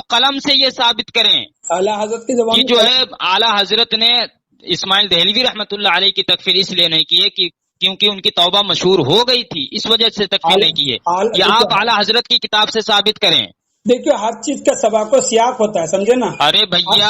قلم سے یہ ثابت کریں اعلیٰ حضرت کی زبان کہ جو ہے اعلیٰ حضرت نے اسماعیل دہلوی رحمۃ اللہ علیہ کی تکفیر اس لیے نہیں کی ہے کہ کیونکہ ان کی توبہ مشہور ہو گئی تھی، اس وجہ سے تکفیر نہیں کی ہے، یا آپ اعلیٰ حضرت کی کتاب سے ثابت کریں۔ دیکھیے ہر چیز کا سباق و سیاق ہوتا ہے، سمجھے نا۔ ارے بھیا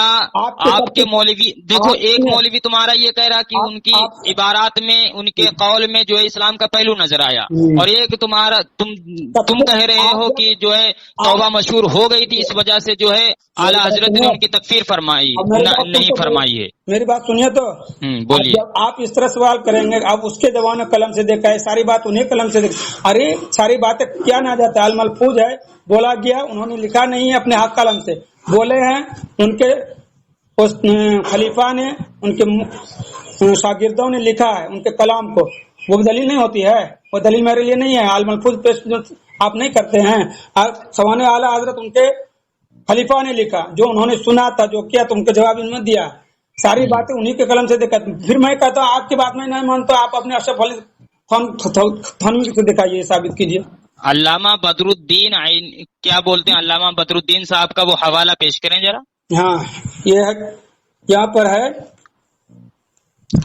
آپ کے مولوی دیکھو، ایک مولوی تمہارا یہ کہہ رہا کہ ان کی عبارات میں ان کے قول میں جو ہے اسلام کا پہلو نظر آیا، اور ایک تمہارا تم کہہ رہے ہو کہ جو ہے توبہ مشہور ہو گئی تھی، اس وجہ سے جو ہے اعلیٰ حضرت نے ان کی تکفیر فرمائی نہیں فرمائی ہے۔ میری بات سنیے تو، بولیے۔ جب آپ اس طرح سوال کریں گے، اب اس کے زبان قلم سے دیکھا ہے، ساری بات انہیں قلم سے دیکھا، ارے ساری باتیں کیا نہ جاتا ہے، الملفوظ ہے، بولا گیا، انہوں نے لکھا نہیں ہے اپنے ہاتھ قلم سے، بولے ہیں ان کے خلیفہ نے، ان کے شاگردوں نے لکھا ہے ان کے کلام کو، وہ دلیل نہیں ہوتی ہے، وہ دلیل میرے لیے نہیں ہے۔ الملفوظ پیش آپ نہیں کرتے ہیں، سوانح اعلیٰ حضرت ان کے خلیفہ نے لکھا، جو انہوں نے سنا تھا، جو کیا تم کو جواب ان میں دیا، ساری باتیں انہی کے قلم سے دیکھا۔ پھر میں کہتا ہوں آپ کی بات میں نہیں مانتا، آپ اپنے اشرف علی تھانوی سے دکھائیے، ثابت کیجیے۔ علامہ بدر الدین کیا بولتے ہیں، علامہ بدر الدین صاحب کا وہ حوالہ پیش کریں ذرا۔ ہاں یہ ہے، یہاں پر ہے،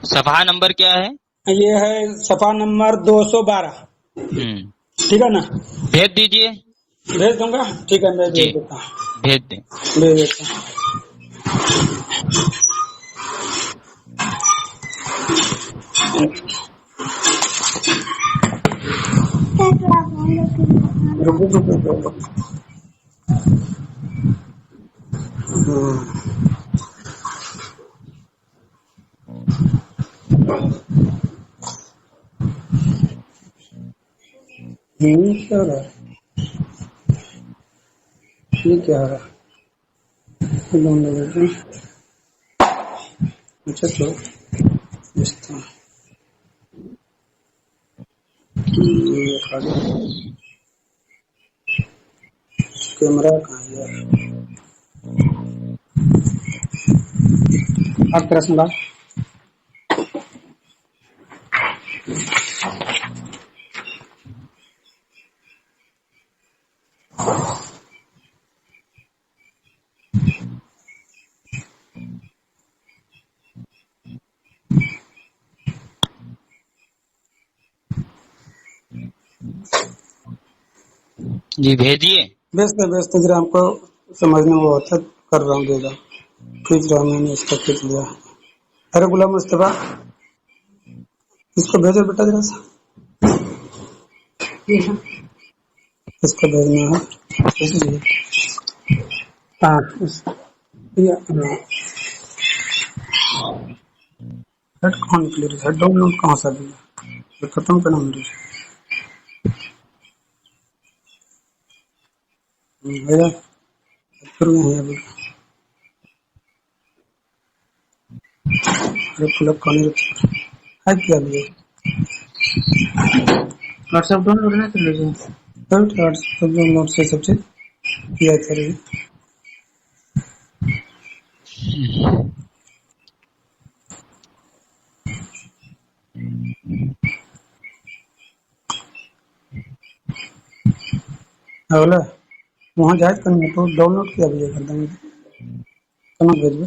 صفحہ نمبر کیا ہے؟ یہ ہے صفحہ نمبر 212، ٹھیک ہے نا؟ بھیج دیجئے۔ بھیج دوں گا، ٹھیک ہے، میں جی بھیج دیتا ہوں، بھیج دیں۔ بھیج دیتا ہوں۔ کیا ہو رہا ہے؟ یہ کیا ہو رہا ہے؟ اچھا تو کیمرہ کہاں ہے؟ آپ کا رسم بات جی بھیجیے۔ بیچتے ذرا ہم کو سمجھنے میں ہوتا کر رہا ہوں، دے گا کھینچ رہا ہوں، میں نے اس کا کھینچ لیا۔ ارے غلام مصطفیٰ اس کو بھیجو بیٹا، ذرا سا اس کو بھیجنا ہے۔ ہاں ہیڈ کہاں نکلی رہی ہے، ڈاؤن لوڈ کہاں سے دیا، ختم کرنا میری پھر نہیں ابھی پلک کھانے ہے کیا بھی واٹس ایپ ڈاؤن لوڈ نہیں کر لیجیے، واٹس ایپ ڈاؤن لوڈ سے سب چیز کیا کرے گی۔ اولا وہاں جائز کرنا تو ڈاؤن لوڈ کیا بھی کر دیں گے، کہاں بھیجو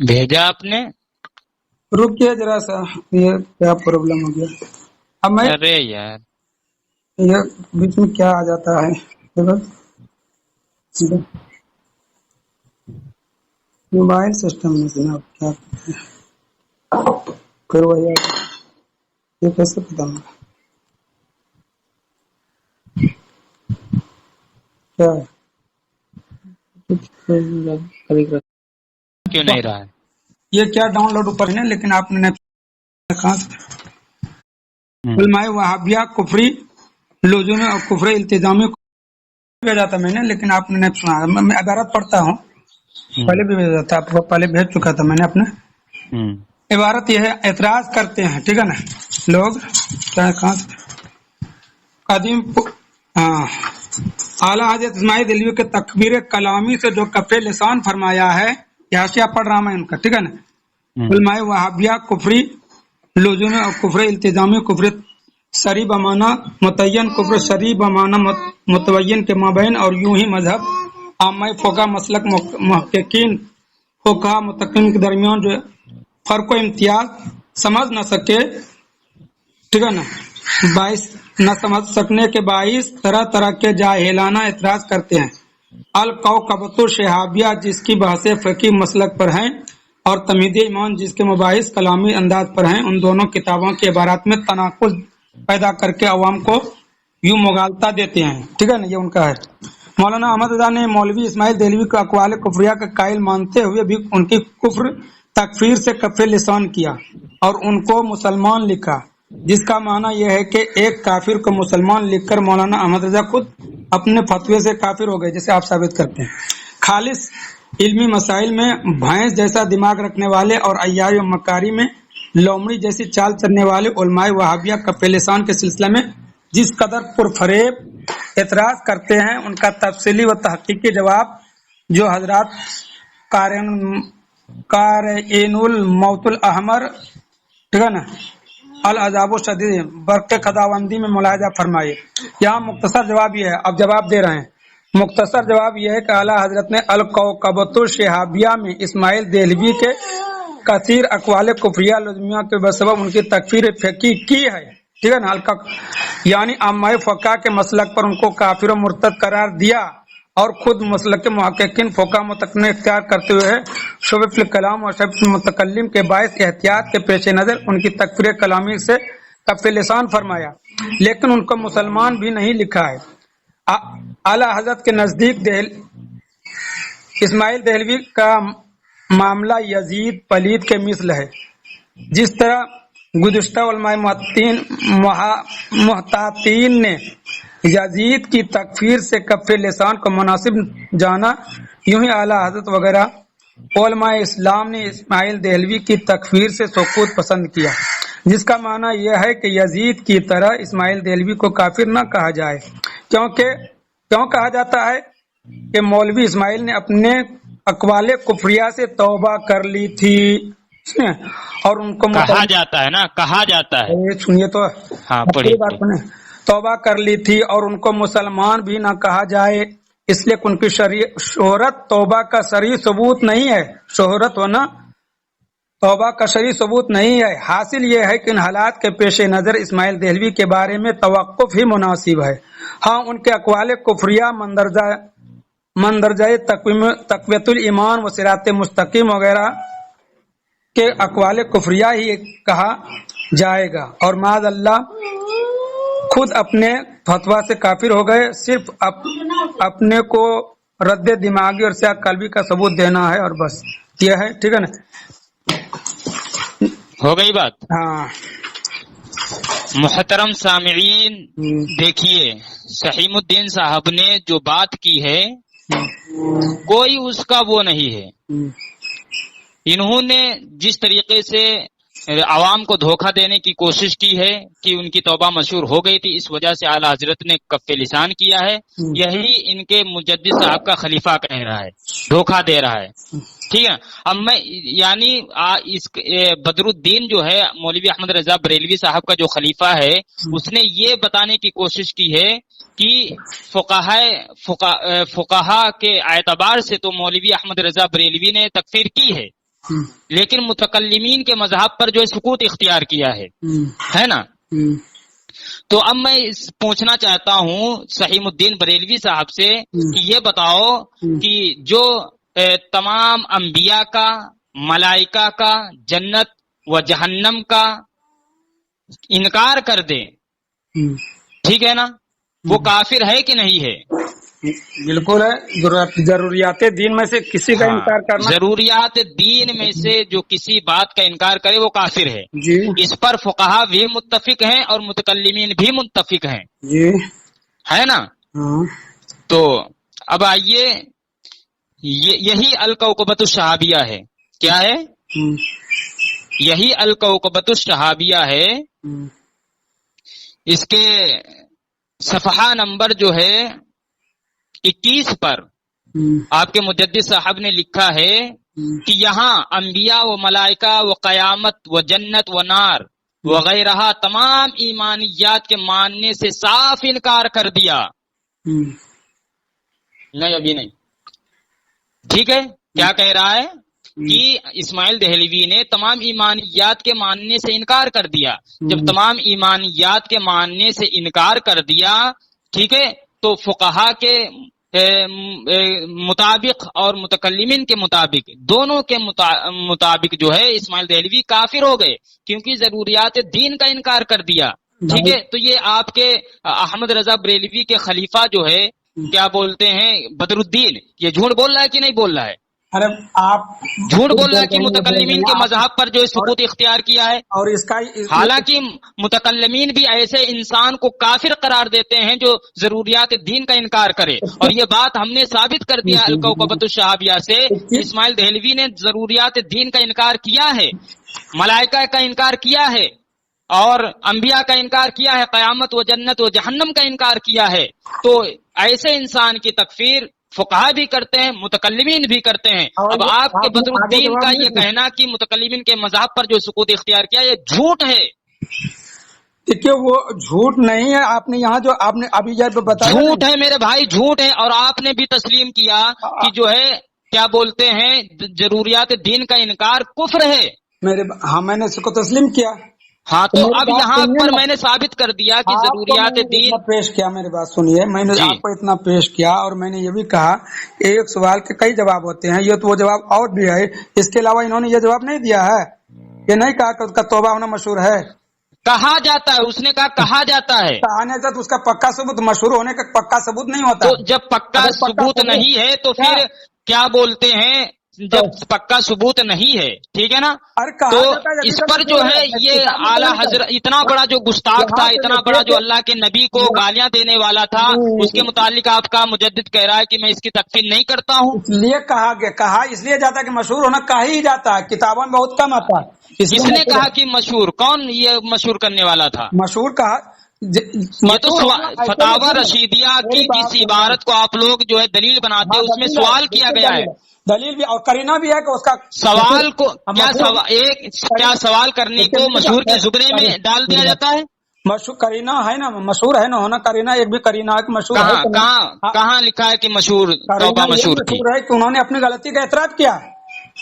بھیجا آپ نے؟ رکیے ذرا سا، یہ کیا پرابلم ہو گیا اب میں، ارے یار یہ بیچ میں کیا آ جاتا ہے، موبائل سسٹم میں جناب کیا کرتے ہیں، پھر وہی یہ کیسے پتا ہوگا کیا کیوں نہیں رہا ہے؟ یہ کیا ڈاؤن لوڈ اوپر ہے، لیکن آپ نے علماء وہابیہ کفری لزوم اور کفر التزامی بھیجا تھا میں نے، لیکن آپ نے نہیں سنا، میں عبارت پڑھتا ہوں، پہلے بھی بھیجا تھا آپ کو، پہلے بھیج چکا تھا میں نے اپنے۔ عبارت یہ ہے، اعتراض کرتے ہیں، ٹھیک ہے نا لوگ، کیا قدیم اعلیٰ حضرت اسماعیل دہلوی کے تکبیر کلامی سے جو کف لسان فرمایا ہے، یہ حاشیہ پڑھ رہا میں ان کا، ٹھیک ہے نا. علماء وہابیہ کفری لزومی اور کفر التزامی، کفر سری بمانا متعین، کفر سری بمانا متعین کے مابین، اور یوں ہی مذہب عامہ فقہ مسلک محققین فقہ متقین کے درمیان جو فرق و امتیاز سمجھ نہ سکے، ٹھیک ہے نا، باعث نہ سمجھ سکنے کے باعث طرح طرح کے جاہلانہ اعتراض کرتے ہیں. الکوکبۃ الشہابیہ جس کی بحث فقہی مسلک پر ہیں اور تمہید ایمان جس کے مباحث کلامی انداز پر ہیں، ان دونوں کتابوں کے عبارات میں تناقض پیدا کر کے عوام کو یوں مغالطہ دیتے ہیں، ٹھیک ہے نا. یہ ان کا ہے. مولانا احمد رضا نے مولوی اسماعیل دہلوی کو اقوال کفریہ کا قائل مانتے ہوئے بھی ان کی کفر تکفیر سے کف لسان کیا اور ان کو مسلمان لکھا، جس کا معنی یہ ہے کہ ایک کافر کو مسلمان لکھ کر مولانا احمد رضا خود اپنے فتوے سے کافر ہو گئے، جیسے آپ ثابت کرتے ہیں. خالص علمی مسائل میں بھینس جیسا دماغ رکھنے والے اور عیاری و مکاری میں لومڑی جیسی چال چلنے والے علماء وہابیہ کف لسان کے سلسلے میں جس قدر پرفریب اعتراض کرتے ہیں، ان کا تفصیلی و تحقیقی جواب جو حضرات قارئین الموت الاحمر، ٹھیک ہے نا، العذاب الشدید برق خداوندی میں ملاحظہ فرمائے. یہاں مختصر جواب یہ ہے، اب جواب دے رہے ہیں. مختصر جواب یہ ہے کہ اعلیٰ حضرت نے الکوکبۃ الشہابیہ میں اسماعیل دہلوی کے کثیر اقوال کفریہ لزمیہ کے بسبب ان کی تکفیر فقہی کی ہے، ٹھیک ہے نا. یعنی عامہ فقہ کے مسلک پر ان کو کافر و مرتد قرار دیا اور خود مسلک کے محققین فقہ متقین اختیار کرتے ہوئے شعب الکلام اور شعب المتکلم کے باعث احتیاط کے پیش نظر ان کی تکفیر کلامی سے کف لسان فرمایا، لیکن ان کو مسلمان بھی نہیں لکھا ہے. اعلیٰ حضرت کے نزدیک اسماعیل دہلوی کا معاملہ یزید پلید کے مثل ہے. جس طرح گزشتہ علماء محتاطین نے یزید کی تکفیر سے کف لسان کو مناسب جانا، یوں ہی اعلیٰ حضرت وغیرہ علماء اسلام نے اسماعیل دہلوی کی تکفیر سے سقوط پسند کیا، جس کا معنی یہ ہے کہ یزید کی طرح اسماعیل دہلوی کو کافر نہ کہا جائے. کیوں کہا جاتا ہے کہ مولوی اسماعیل نے اپنے اقوال کفریہ سے توبہ کر لی تھی، اور ان کو کہا جاتا ہے نا، کہا جاتا ہے، سنیے تو ہاں توبہ کر لی تھی اور ان کو مسلمان بھی نہ کہا جائے، اس لیے ان کی شہرت توبہ کا صریح ثبوت نہیں ہے. شہرت ہونا توبہ کا صریح ثبوت نہیں ہے. حاصل یہ ہے کہ ان حالات کے پیش نظر اسماعیل دہلوی کے بارے میں توقف ہی مناسب ہے. ہاں ان کے اقوال کفریہ مندرجہ تقویت الایمان و صراط مستقیم وغیرہ کے اقوال کفریہ ہی کہا جائے گا، اور معاذ اللہ خود اپنے فتویٰ سے کافر ہو گئے. صرف اپنے کو رد دماغی اور سیاہ قلبی کا ثبوت دینا ہے، اور بس یہ ہے، ٹھیک ہے نا. ہو گئی بات. ہاں محترم سامعین، دیکھیے سحیم الدین صاحب نے جو بات کی ہے کوئی اس کا وہ نہیں ہے. انہوں نے جس طریقے سے عوام کو دھوکہ دینے کی کوشش کی ہے کہ ان کی توبہ مشہور ہو گئی تھی، اس وجہ سے اعلیٰ حضرت نے کف لسان کیا ہے، یہی ان کے مجدد صاحب کا خلیفہ کہہ رہا ہے، دھوکہ دے رہا ہے. ٹھیک ہے. اب میں یعنی اس بدر الدین جو ہے مولوی احمد رضا بریلوی صاحب کا جو خلیفہ ہے، اس نے یہ بتانے کی کوشش کی ہے کہ فقہا کے اعتبار سے تو مولوی احمد رضا بریلوی نے تکفیر کی ہے، لیکن متکلمین کے مذہب پر جو سکوت اختیار کیا ہے نا. تو اب میں پوچھنا چاہتا ہوں سحیم الدین بریلوی صاحب سے کہ یہ بتاؤ کہ جو تمام انبیاء کا، ملائکہ کا، جنت و جہنم کا انکار کر دے، ٹھیک ہے نا، وہ کافر ہے کہ نہیں ہے؟ بالکل ہے. ضروریات دین میں سے کسی کا انکار کرنا، ضروریات دین میں سے جو کسی بات کا انکار کرے وہ کافر ہے جی. اس پر فقہا بھی متفق ہیں اور متکلمین بھی متفق ہیں جی، ہے نا. تو اب آئیے، یہی الکوکبۃ الشہابیہ ہے. کیا ہے؟ یہی الکوکبۃ الشہابیہ ہے. اس کے صفحہ نمبر جو ہے 21 پر آپ کے مجدد صاحب نے لکھا ہے کہ یہاں انبیاء و ملائکہ و قیامت و جنت و نار وغیرہ تمام ایمانیات کے ماننے سے صاف انکار کر دیا. نہیں ابھی نہیں. ٹھیک ہے, کیا کہہ رہا ہے کہ اسماعیل دہلوی نے تمام ایمانیات کے ماننے سے انکار کر دیا. جب تمام ایمانیات کے ماننے سے انکار کر دیا, ٹھیک ہے, تو فقہا کے مطابق اور متکلمین کے مطابق, دونوں کے مطابق جو ہے اسماعیل دہلوی کافر ہو گئے, کیونکہ ضروریات دین کا انکار کر دیا. ٹھیک ہے, تو یہ آپ کے احمد رضا بریلوی کے خلیفہ جو ہے کیا بولتے ہیں بدر الدین, یہ جھوٹ بول رہا ہے کہ نہیں بول رہا ہے؟ ارے آپ جھوٹ بول رہا ہے کہ متکلمین کے مذہب پر جو سکوت اختیار کیا ہے, اور اس کا حالانکہ متکلمین بھی ایسے انسان کو کافر قرار دیتے ہیں جو ضروریات دین کا انکار کرے, اور یہ بات ہم نے ثابت کر دیا الکوکبۃ الشہابیہ سے. اسماعیل دہلوی نے ضروریات دین کا انکار کیا ہے, ملائکہ کا انکار کیا ہے, اور انبیاء کا انکار کیا ہے, قیامت و جنت و جہنم کا انکار کیا ہے. تو ایسے انسان کی تکفیر فقہا بھی کرتے ہیں, متکلمین بھی کرتے ہیں. اب آپ کے بدر الدین کا یہ کہنا کہ متکلمین کے مذہب پر جو سکوت اختیار کیا, یہ جھوٹ ہے. دیکھیے وہ جھوٹ نہیں ہے, آپ نے یہاں جو آپ نے ابھی بتایا جھوٹ ہے میرے بھائی, جھوٹ ہے. اور آپ نے بھی تسلیم کیا کہ جو ہے کیا بولتے ہیں ضروریات دین کا انکار کفر ہے. ہاں میں نے اس کو تسلیم کیا. ہاں تو اب یہاں پر میں نے ثابت کر دیا کہ ضروریات دین پیش کیا. میری بات سنیے, میں نے آپ کو اتنا پیش کیا, اور میں نے یہ بھی کہا ایک سوال کے کئی جواب ہوتے ہیں, یہ تو وہ جواب اور بھی ہے. اس کے علاوہ انہوں نے یہ جواب نہیں دیا ہے, یہ نہیں کہا کہ اس کا توبہ ہونا مشہور ہے. کہا جاتا ہے, اس نے کہا جاتا ہے. کہانے سے تو اس کا پکا ثبوت, مشہور ہونے کا پکا ثبوت نہیں ہوتا. تو جب پکا ثبوت نہیں ہے تو پھر کیا بولتے ہیں, جب پکا ثبوت نہیں ہے, ٹھیک ہے نا, تو اس پر جو ہے یہ اعلیٰ حضرت اتنا بڑا جو گستاخ تھا, اتنا بڑا جو اللہ کے نبی کو گالیاں دینے والا تھا, اس کے متعلق آپ کا مجدد کہہ رہا ہے کہ میں اس کی تکفیر نہیں کرتا ہوں. اس لیے کہا اس لیے جاتا ہے کہ مشہور ہونا کہا ہی جاتا ہے, کتابوں میں بہت کم آتا ہے. اس نے کہا کہ مشہور, کون یہ مشہور کرنے والا تھا؟ مشہور کہا, یہ تو فتاوی رشیدیہ کی جس عبارت کو آپ لوگ جو ہے دلیل بناتے ہیں, اس میں سوال کیا گیا ہے. دلیل بھی اور کرینہ بھی ہے کہ اس کا سوال کو کیا سوال کرنے کو مشہور کے زبرے میں ڈال دیا جاتا ہے؟ مشہور کرینہ ہے نا, مشہور ہے نا ہونا, کرینہ ایک بھی کرینہ ہے کہ مشہور ہے. کہاں لکھا ہے کہ مشہور توبہ مشہور تھی؟ کہ انہوں نے اپنی غلطی کا اعتراف کیا.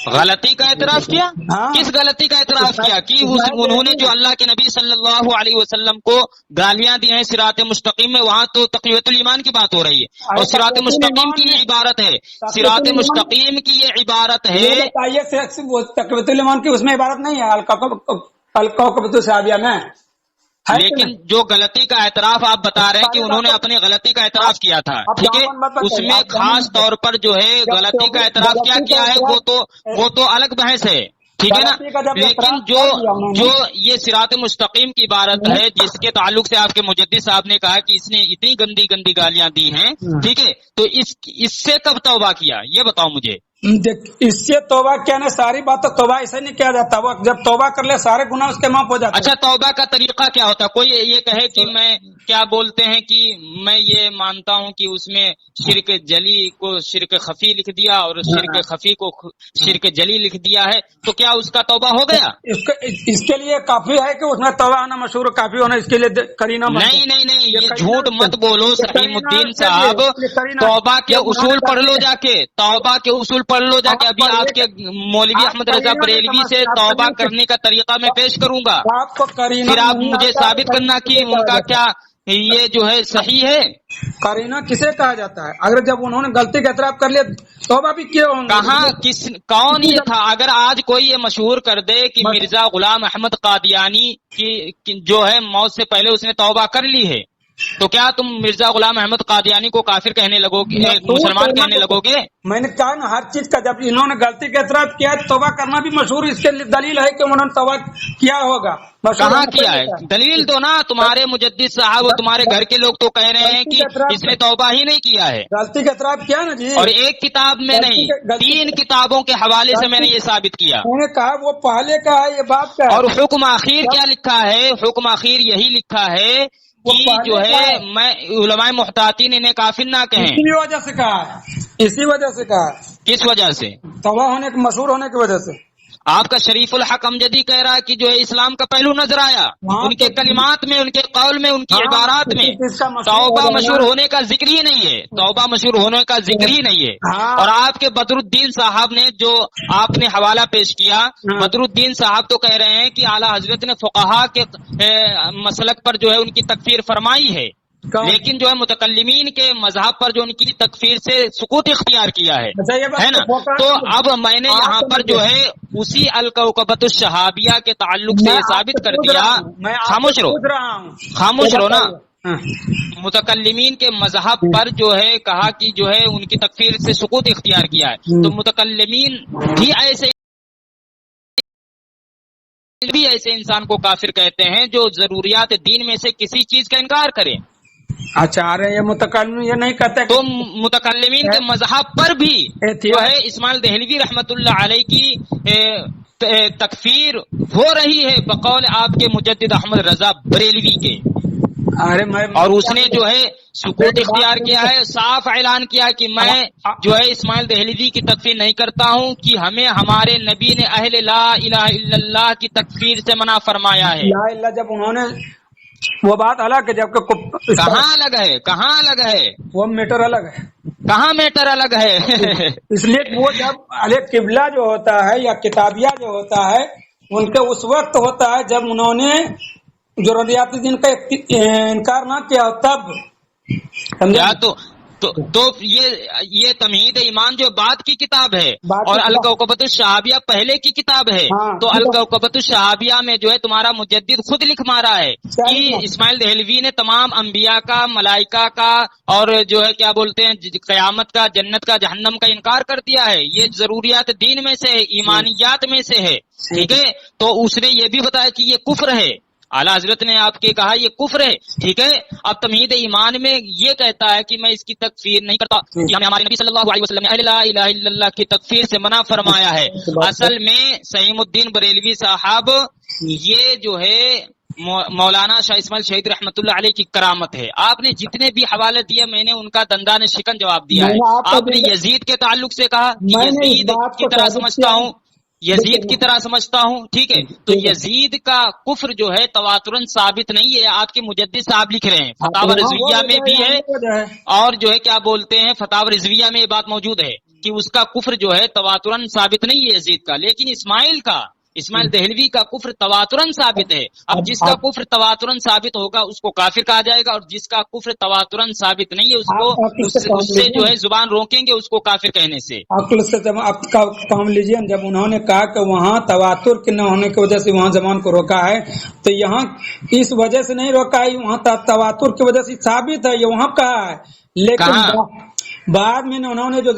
غلطی کا اعتراف کیا؟ کس غلطی کا اعتراف کیا؟ کہ انہوں نے جو اللہ کے نبی صلی اللہ علیہ وسلم کو گالیاں دی ہیں صراط مستقیم میں, وہاں تو تقویت الایمان کی بات ہو رہی ہے, اور صراط مستقیم کی یہ عبارت ہے, صراط مستقیم کی یہ عبارت ہے. تقویت الایمان کی اس میں عبارت نہیں ہے الکوکبۃ الشہابیہ میں. لیکن جو غلطی کا اعتراف آپ بتا رہے ہیں کہ انہوں نے اپنی غلطی کا اعتراف کیا تھا, ٹھیک ہے, اس میں خاص طور پر جو ہے غلطی کا اعتراف کیا ہے وہ تو الگ بحث ہے, ٹھیک ہے نا. لیکن جو یہ صراط مستقیم کی عبارت ہے جس کے تعلق سے آپ کے مجدد صاحب نے کہا کہ اس نے اتنی گندی گالیاں دی ہیں, ٹھیک ہے, تو اس سے کب توبہ کیا یہ بتاؤ مجھے. اس سے توبہ کیا نا, ساری بات تو توبہ ایسے نہیں کیا جاتا, وہ جب توبہ کر لے سارے گناہ اس کے معاف ہو جاتے ہیں. اچھا, توبہ کا طریقہ کیا ہوتا ہے؟ کوئی یہ کہے کہ میں کیا بولتے ہیں کہ میں یہ مانتا ہوں کہ اس میں شرک جلی کو شرک خفی لکھ دیا اور شرک خفی کو شرک جلی لکھ دیا ہے, تو کیا اس کا توبہ ہو گیا؟ اس کے لیے کافی ہے کہ اس میں توبہ ہونا مشہور کافی ہونا, اس کے لیے کرینہ نہیں, یہ جھوٹ مت بولو سلیم الدین صاحب. توبہ کے اصول پڑھ لو جا کے, توبہ کے اصول پڑھ لو جا کے. ابھی آپ کے مولوی احمد رضا بریلوی سے توبہ کرنے کا طریقہ میں پیش کروں گا, پھر آپ مجھے ثابت کرنا کہ ان کا کیا یہ جو ہے صحیح ہے. کرینہ کسے کہا جاتا ہے؟ اگر جب انہوں نے غلطی کا اعتراف کر لیا توبہ بھی کیا ہوں گے. کون یہ تھا؟ اگر آج کوئی یہ مشہور کر دے کہ مرزا غلام احمد قادیانی کی جو ہے موت سے پہلے اس نے توبہ کر لی ہے, تو کیا تم مرزا غلام احمد قادیانی کو کافر کہنے لگو گے, مسلمان کہنے لگو گے؟ میں نے کہا نا ہر چیز کا, جب انہوں نے غلطی کا اعتراف کیا توبہ کرنا بھی مشہور, اس کے دلیل ہے کہ انہوں نے توبہ کیا ہوگا. کہاں کیا ہے دلیل دو نا. تمہارے مجدد صاحب اور تمہارے گھر کے لوگ تو کہہ رہے ہیں کہ اس نے توبہ ہی نہیں کیا ہے. غلطی کا اعتراف کیا نا جی, اور ایک کتاب میں نہیں 3 کتابوں کے حوالے سے میں نے یہ ثابت کیا. میں نے کہا وہ پہلے کا ہے, یہ بات کا ہے. اور حکم اخیر کیا لکھا ہے؟ حکم اخیر یہی لکھا ہے کہ جو ہے میں علماء محتاطین انہیں کافر نہ کہیں. اسی وجہ سے کہا ہے, اسی وجہ سے کہا ہے, کس وجہ سے؟ تباہ ہونے کے, مشہور ہونے کی وجہ سے. آپ کا شریف الحق امجدی کہہ رہا ہے کہ جو ہے اسلام کا پہلو نظر آیا ان کے کلمات میں, ان کے قول میں, ان کی عبارات میں. توبہ مشہور ہونے کا ذکر ہی نہیں ہے, توبہ مشہور ہونے کا ذکر ہی نہیں ہے. اور آپ کے بدر الدین صاحب نے جو آپ نے حوالہ پیش کیا, بدر الدین صاحب تو کہہ رہے ہیں کہ اعلیٰ حضرت نے فقہا کے مسلک پر جو ہے ان کی تکفیر فرمائی ہے, لیکن جو ہے متکلمین کے مذہب پر جو ان کی تکفیر سے سکوت اختیار کیا ہے نا. تو اب میں نے یہاں پر جو ہے اسی الکوکبۃ الشہابیہ کے تعلق سے یہ ثابت کر دیا. خاموش رہو نا. متکلمین کے مذہب پر جو ہے کہا کہ جو ہے ان کی تکفیر سے سکوت اختیار کیا ہے, تو متکلمین بھی ایسے انسان کو کافر کہتے ہیں جو ضروریات دین میں سے کسی چیز کا انکار کرے. اچھا, ارے یہ متکلم یہ نہیں کہتے تو متکلمین کے مذہب پر بھی جو ہے اسماعیل دہلوی رحمت اللہ علیہ کی تکفیر ہو رہی ہے بقول آپ کے مجدد احمد رضا بریلوی کے. اور اس نے جو ہے سکوت اختیار کیا ہے, صاف اعلان کیا کہ میں جو ہے اسماعیل دہلوی کی تکفیر نہیں کرتا ہوں, کہ ہمیں ہمارے نبی نے اہل لا الہ الا اللہ کی تکفیر سے منع فرمایا ہے. لا الہ جب انہوں نے وہ بات الگ ہے, جبکہ کہاں الگ ہے, کہاں الگ ہے, وہ میٹر الگ ہے, کہاں میٹر الگ ہے. اس لیے وہ جب علیہ قبلہ جو ہوتا ہے یا کتابیہ جو ہوتا ہے ان کے اس وقت ہوتا ہے جب انہوں نے ضروریات دین کا انکار نہ کیا, تب تو یہ تمہید ایمان جو بعد کی کتاب ہے اور الکوکبۃ الشہابیہ پہلے کی کتاب ہے. تو الکوکبۃ الشہابیہ میں جو ہے تمہارا مجدد خود لکھ مارا ہے کہ اسماعیل دہلوی نے تمام انبیاء کا, ملائکہ کا اور جو ہے کیا بولتے ہیں قیامت کا, جنت کا, جہنم کا انکار کر دیا ہے. یہ ضروریات دین میں سے ہے, ایمانیات میں سے ہے, ٹھیک ہے. تو اس نے یہ بھی بتایا کہ یہ کفر ہے. اعلیٰ حضرت نے آپ کے کہا یہ کفر ہے, ٹھیک ہے. اب تمہید ایمان میں یہ کہتا ہے کہ میں اس کی تکفیر نہیں کرتا, کہ ہمیں ہمارے نبی صلی اللہ علیہ وسلم نے لا الہ الا اللہ کی تکفیر سے منع فرمایا ہے. اصل میں سعیم الدین بریلوی صاحب یہ جو ہے مولانا شاہ اسماعیل شہید رحمت اللہ علیہ کی کرامت ہے. آپ نے جتنے بھی حوالے دیے میں نے ان کا دندان شکن جواب دیا ہے. آپ نے یزید کے تعلق سے کہا یزید کی طرح سمجھتا ہوں, یزید کی طرح سمجھتا ہوں, ٹھیک ہے. تو یزید کا کفر جو ہے تواتراً ثابت نہیں ہے. آپ کے مجدد صاحب لکھ رہے ہیں, فتاوی رضویہ میں بھی ہے, اور جو ہے کیا بولتے ہیں فتاوی رضویہ میں یہ بات موجود ہے کہ اس کا کفر جو ہے تواتراً ثابت نہیں ہے یزید کا. لیکن اسماعیل دہلوی کا کفر تواتراً ثابت ہے. اب جس کا کفر تواتراً ثابت ہوگا اس کو کافر کہا جائے گا, اور جس کا کفر تواتراً ثابت نہیں ہے اس کو اس سے جو ہے زبان روکیں گے اس کو کافر کہنے سے. عقل سے آپ کا کام لیجیے. جب انہوں نے کہا کہ وہاں تواتر کے نہ ہونے کی وجہ سے وہاں زبان کو روکا ہے, تو یہاں اس وجہ سے نہیں روکا ہے, وہاں تواتر کی وجہ سے ثابت ہے, یہ وہاں کہا ہے. لیکن بعد میں انہوں نے جو